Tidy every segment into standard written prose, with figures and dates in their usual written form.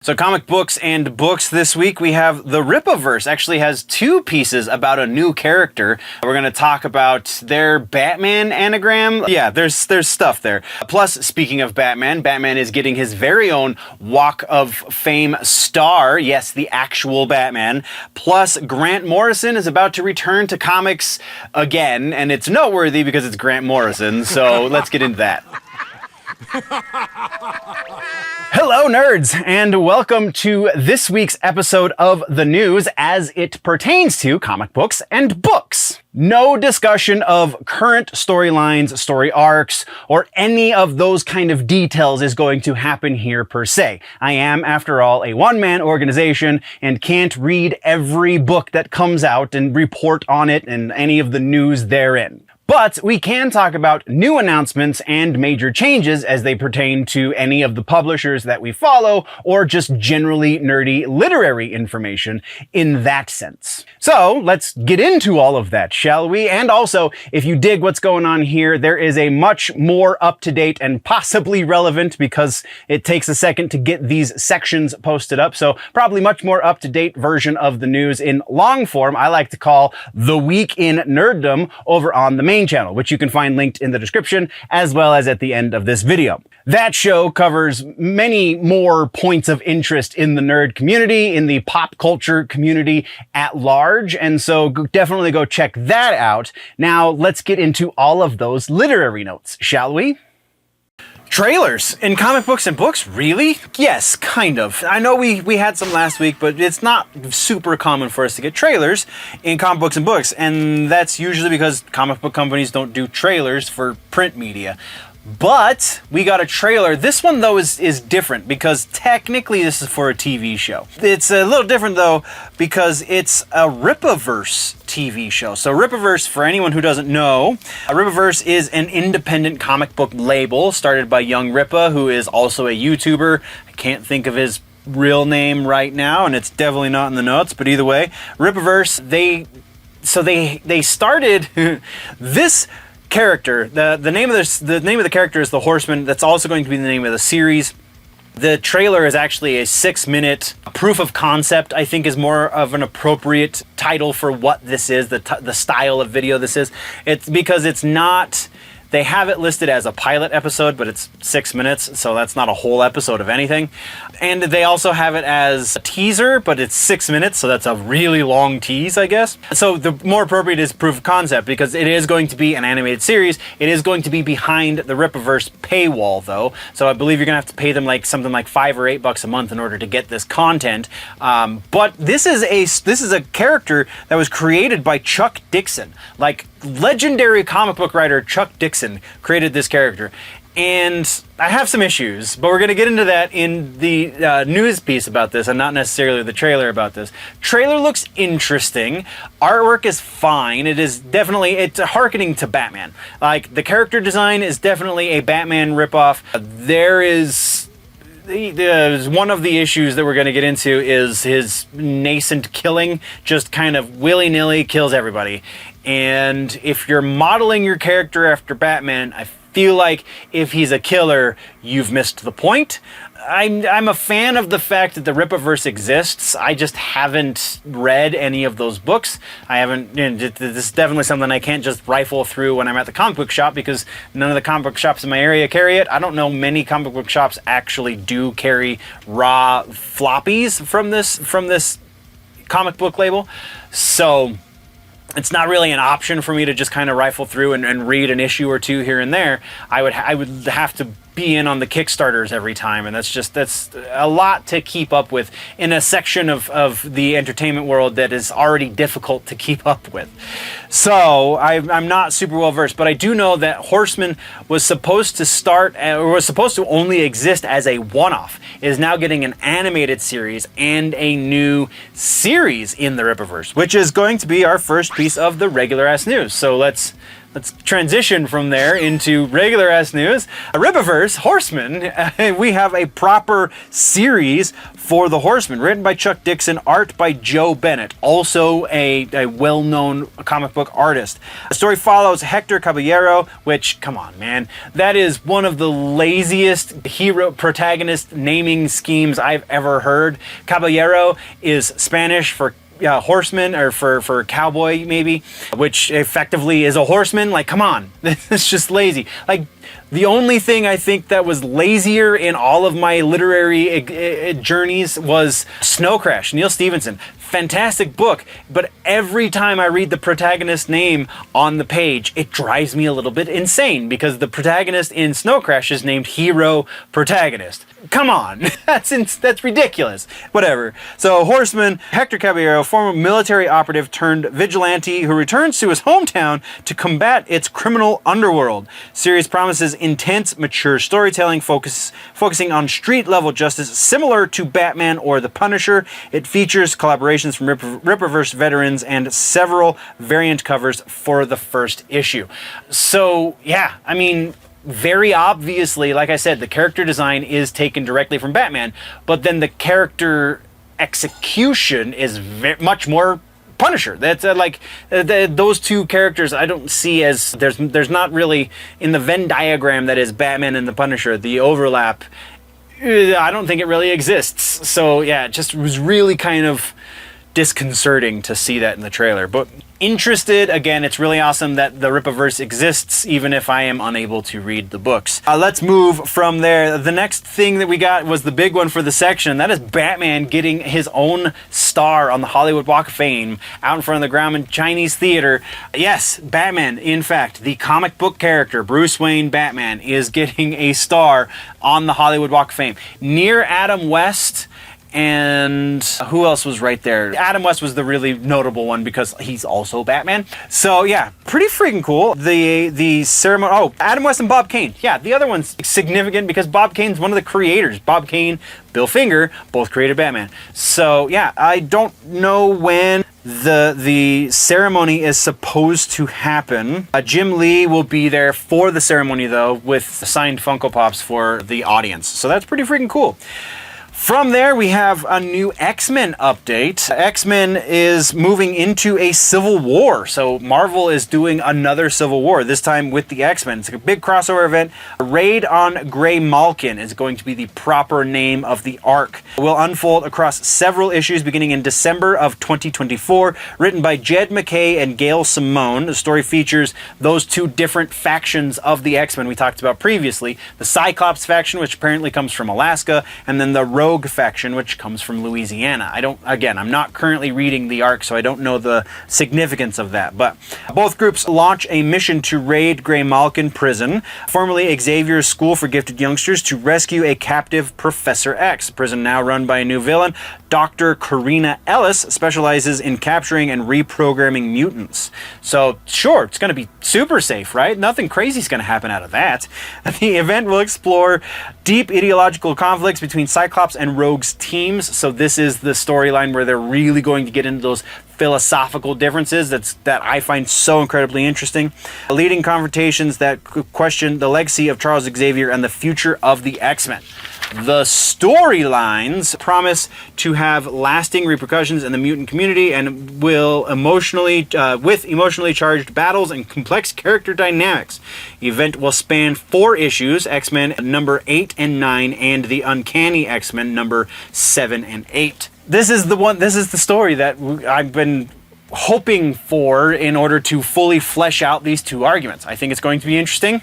So comic books and books this week, we have the Rippaverse actually has two pieces about a new character. We're going to talk about their Batman anagram. Yeah, there's stuff there. Plus, speaking of Batman, Batman is getting his very own Walk of Fame star. Yes, the actual Batman. Plus, Grant Morrison is about to return to comics again, and it's noteworthy because it's Grant Morrison, so let's get into that. Hello, nerds, and welcome to this week's episode of the news as it pertains to comic books and books. No discussion of current storylines, story arcs, or any of those kind of details is going to happen here per se. I am, after all, a one-man organization and can't read every book that comes out and report on it and any of the news therein. But we can talk about new announcements and major changes as they pertain to any of the publishers that we follow, or just generally nerdy literary information in that sense. So let's get into all of that, shall we? And also, if you dig what's going on here, there is a much more up-to-date and possibly relevant, because it takes a second to get these sections posted up, so probably much more up-to-date version of the news in long form I like to call The Week in Nerddom over on the main channel, which you can find linked in the description as well as at the end of this video. That show covers many more points of interest in the nerd community, in the pop culture community at large, and so definitely go check that out. Now let's get into all of those literary notes, shall we? Trailers in comic books and books? Really? Yes, kind of. I know we had some last week, but it's not super common for us to get trailers in comic books and books, and that's usually because comic book companies don't do trailers for print media. But we got a trailer. This one, though, is different because technically this is for a TV show. It's a little different, though, because it's a Rippaverse TV show. So Rippaverse, for anyone who doesn't know, Rippaverse is an independent comic book label started by Young Rippa, who is also a YouTuber. I can't think of his real name right now, and it's definitely not in the notes, but either way, Rippaverse, they started this character. The name of the character is the Horseman. That's also going to be the name of the series. The trailer is actually a 6-minute proof of concept, I think is more of an appropriate title for what this is, the style of video this is. It's because it's not, they have it listed as a pilot episode, but it's 6 minutes, so that's not a whole episode of anything. And they also have it as a teaser, but it's 6 minutes, so that's a really long tease, I guess. So the more appropriate is proof of concept, because it is going to be an animated series. It is going to be behind the Rippaverse paywall, though, so I believe you're gonna have to pay them like something like $5 or $8 a month in order to get this content. But this is a character that was created by Chuck Dixon, like legendary comic book writer Chuck Dixon created this character. And I have some issues, but we're going to get into that in the news piece about this and not necessarily the trailer about this. Trailer looks interesting. Artwork is fine. It's hearkening to Batman. Like, the character design is definitely a Batman ripoff. There's one of the issues that we're going to get into is his nascent killing, just kind of willy-nilly kills everybody. And if you're modeling your character after Batman, I feel like if he's a killer, you've missed the point. I'm a fan of the fact that the Rippaverse exists. I just haven't read any of those books. I haven't, this is definitely something I can't just rifle through when I'm at the comic book shop, because none of the comic book shops in my area carry it. I don't know many comic book shops actually do carry raw floppies from this comic book label. So it's not really an option for me to just kind of rifle through and read an issue or two here and there. I would have to be in on the Kickstarters every time, and that's a lot to keep up with in a section of the entertainment world that is already difficult to keep up with. So I'm not super well versed, but I do know that Horseman was supposed to only exist as a one-off. It is now getting an animated series and a new series in the Rippaverse, which is going to be our first piece of the regular ass news. So let's let's transition from there into regular ass news. Rippaverse Horseman. We have a proper series for the Horseman, written by Chuck Dixon, art by Joe Bennett, also a well-known comic book artist. The story follows Hector Caballero, which, come on, man, that is one of the laziest hero protagonist naming schemes I've ever heard. Caballero is Spanish for horseman, or for cowboy maybe, which effectively is a horseman. Like, come on, it's just lazy. Like, the only thing I think that was lazier in all of my literary journeys was Snow Crash, Neil Stephenson. Fantastic book, but every time I read the protagonist's name on the page, it drives me a little bit insane, because the protagonist in Snow Crash is named Hero Protagonist. Come on, that's ridiculous. Whatever. So Horseman, Hector Caballero, former military operative turned vigilante who returns to his hometown to combat its criminal underworld. Series promises intense, mature storytelling focusing on street-level justice similar to Batman or The Punisher. It features collaborations from Rippaverse veterans and several variant covers for the first issue. So, yeah, I mean, very obviously, like I said, the character design is taken directly from Batman, but then the character execution is much more Punisher. That's those two characters I don't see as, there's not really, in the Venn diagram that is Batman and the Punisher, the overlap, I don't think it really exists. So yeah, it just was really kind of disconcerting to see that in the trailer. But interested, again, it's really awesome that the Rippaverse exists, even if I am unable to read the books. Let's move from there. The next thing that we got was the big one for the section. That is Batman getting his own star on the Hollywood Walk of Fame out in front of the Grauman Chinese Theater. Yes, Batman, in fact, the comic book character, Bruce Wayne Batman, is getting a star on the Hollywood Walk of Fame. Near Adam West, and who else was right there? Adam West was the really notable one because he's also Batman. So yeah, pretty freaking cool. The ceremony, oh, Adam West and Bob Kane. Yeah, the other one's significant because Bob Kane's one of the creators. Bob Kane, Bill Finger, both created Batman. So yeah, I don't know when the ceremony is supposed to happen. Jim Lee will be there for the ceremony though, with signed Funko Pops for the audience. So that's pretty freaking cool. From there, we have a new X-Men update. X-Men is moving into a civil war. So Marvel is doing another civil war, this time with the X-Men. It's a big crossover event. Raid on Grey Malkin is going to be the proper name of the arc. It will unfold across several issues beginning in December of 2024. Written by Jed MacKay and Gail Simone. The story features those two different factions of the X-Men we talked about previously. The Cyclops faction, which apparently comes from Alaska, and then the Rogue faction, which comes from Louisiana. I'm not currently reading the arc, so I don't know the significance of that, but both groups launch a mission to raid Grey Malkin Prison, formerly Xavier's School for Gifted Youngsters, to rescue a captive Professor X. Prison now run by a new villain. Dr. Karina Ellis specializes in capturing and reprogramming mutants. So sure, it's going to be super safe, right? Nothing crazy is going to happen out of that. The event will explore deep ideological conflicts between Cyclops and Rogue's teams. So this is the storyline where they're really going to get into those philosophical differences that I find so incredibly interesting. Leading confrontations that question the legacy of Charles Xavier and the future of the X-Men. The storylines promise to have lasting repercussions in the mutant community and will with emotionally charged battles and complex character dynamics. The event will span 4 issues, X-Men number 8 and 9, and the Uncanny X-Men number 7 and 8. This is the story that I've been hoping for in order to fully flesh out these two arguments. I think it's going to be interesting.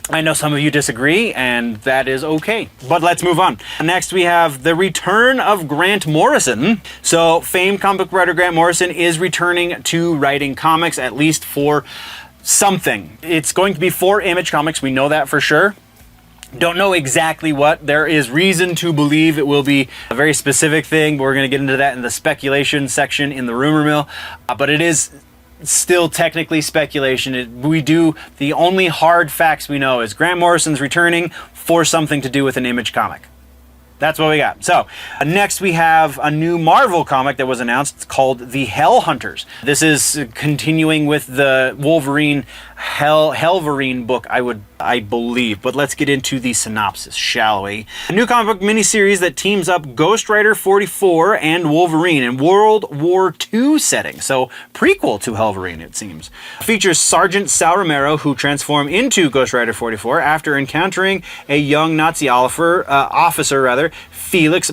I know some of you disagree, and that is okay. But let's move on. Next, we have the return of Grant Morrison. So, famed comic book writer Grant Morrison is returning to writing comics, at least for something. It's going to be for Image Comics, we know that for sure. Don't know exactly what. There is reason to believe it will be a very specific thing, but we're going to get into that in the speculation section in the rumor mill. But it is still technically speculation. The only hard facts we know is Grant Morrison's returning for something to do with an Image comic. That's what we got. So next we have a new Marvel comic that was announced called The Hell Hunters. This is continuing with the Wolverine Hellverine book, I believe. But let's get into the synopsis, shall we? A new comic book miniseries that teams up Ghost Rider 44 and Wolverine in World War II setting. So prequel to Hellverine, it seems. Features Sergeant Sal Romero, who transformed into Ghost Rider 44 after encountering a young Nazi officer, Felix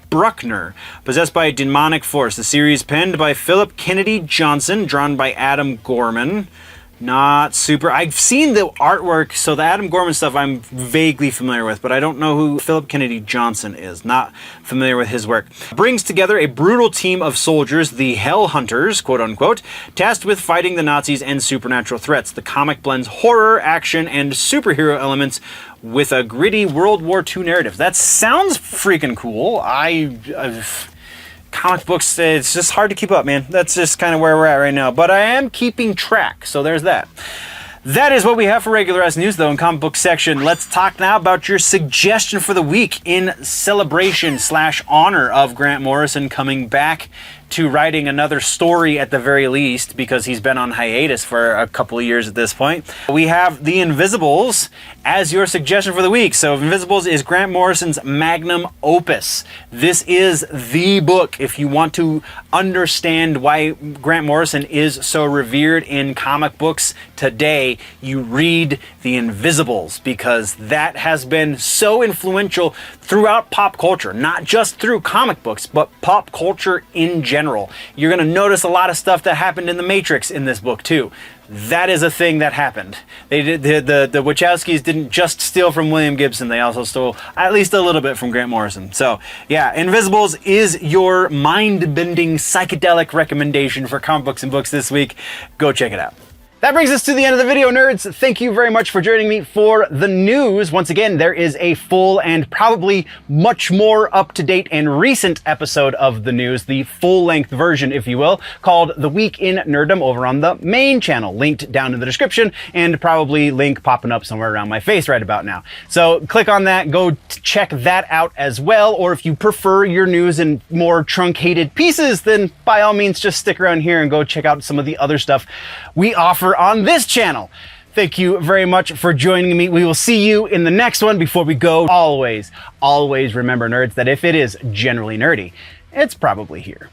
Bruckner, possessed by a demonic force. The series penned by Philip Kennedy Johnson, drawn by Adam Gorman. Not super. I've seen the artwork, so the Adam Gorman stuff I'm vaguely familiar with, but I don't know who Philip Kennedy Johnson is. Not familiar with his work. Brings together a brutal team of soldiers, the Hell Hunters, quote unquote, tasked with fighting the Nazis and supernatural threats. The comic blends horror, action, and superhero elements with a gritty World War II narrative. That sounds freaking cool. Comic books, it's just hard to keep up, man. That's just kind of where we're at right now. But I am keeping track, so there's that. That is what we have for regular ass news, though, in comic book section. Let's talk now about your suggestion for the week in celebration / honor of Grant Morrison coming back to writing another story at the very least, because he's been on hiatus for a couple of years at this point. We have The Invisibles as your suggestion for the week. So Invisibles is Grant Morrison's magnum opus. This is the book if you want to understand why Grant Morrison is so revered in comic books today. You read The Invisibles, because that has been so influential throughout pop culture, not just through comic books, but pop culture in general. You're going to notice a lot of stuff that happened in The Matrix in this book too. That is a thing that happened. They did, the Wachowskis didn't just steal from William Gibson, they also stole at least a little bit from Grant Morrison. So yeah, Invisibles is your mind-bending psychedelic recommendation for comic books and books this week. Go check it out. That brings us to the end of the video, nerds. Thank you very much for joining me for the news. Once again, there is a full and probably much more up-to-date and recent episode of the news, the full-length version, if you will, called The Week in Nerddom over on the main channel, linked down in the description, and probably link popping up somewhere around my face right about now. So click on that, go check that out as well, or if you prefer your news in more truncated pieces, then by all means just stick around here and go check out some of the other stuff we offer on this channel. Thank you very much for joining me. We will see you in the next one. Before we go, always remember, nerds, that if it is generally nerdy, it's probably here.